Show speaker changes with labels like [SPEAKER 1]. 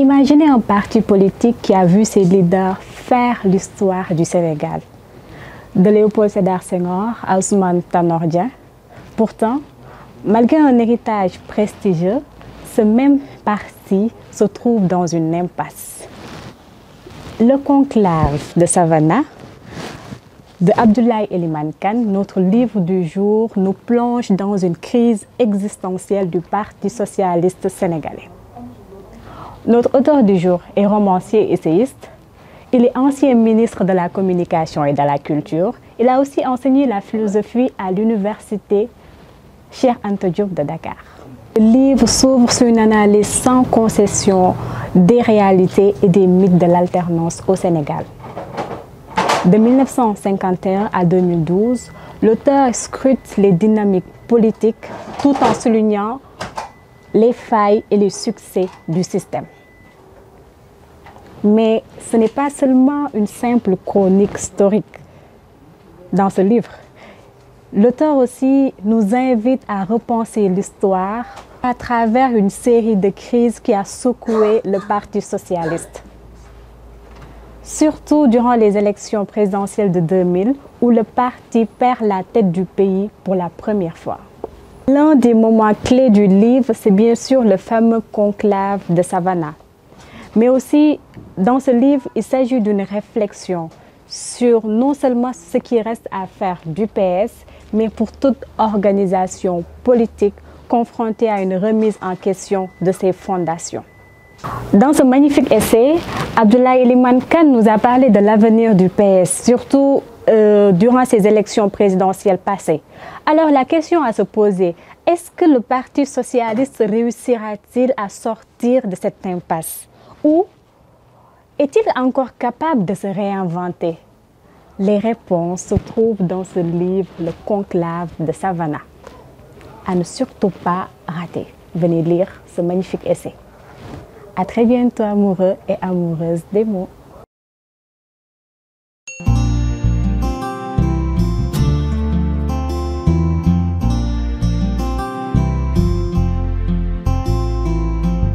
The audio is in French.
[SPEAKER 1] Imaginez un parti politique qui a vu ses leaders faire l'histoire du Sénégal. De Léopold Sédar Senghor à Ousmane Tanor Dieng. Pourtant, malgré un héritage prestigieux, ce même parti se trouve dans une impasse. Le conclave de Savannah de Abdoulaye Elimane Kane, notre livre du jour, nous plonge dans une crise existentielle du Parti socialiste sénégalais. Notre auteur du jour est romancier essayiste. Il est ancien ministre de la Communication et de la Culture. Il a aussi enseigné la philosophie à l'université Cheikh Anta Diop de Dakar. Le livre s'ouvre sur une analyse sans concession des réalités et des mythes de l'alternance au Sénégal. De 1951 à 2012, l'auteur scrute les dynamiques politiques tout en soulignant les failles et les succès du système. Mais ce n'est pas seulement une simple chronique historique dans ce livre. L'auteur aussi nous invite à repenser l'histoire à travers une série de crises qui a secoué le Parti socialiste. Surtout durant les élections présidentielles de 2000, où le parti perd la tête du pays pour la première fois. L'un des moments clés du livre, c'est bien sûr le fameux conclave de Savannah. Mais aussi, dans ce livre, il s'agit d'une réflexion sur non seulement ce qui reste à faire du PS, mais pour toute organisation politique confrontée à une remise en question de ses fondations. Dans ce magnifique essai, Abdoulaye Elimane Kane nous a parlé de l'avenir du PS, surtout durant ces élections présidentielles passées. Alors la question à se poser, est-ce que le Parti socialiste réussira-t-il à sortir de cette impasse? Ou est-il encore capable de se réinventer? Les réponses se trouvent dans ce livre, Le conclave de Savannah. À ne surtout pas rater. Venez lire ce magnifique essai. À très bientôt, amoureux et amoureuses des mots.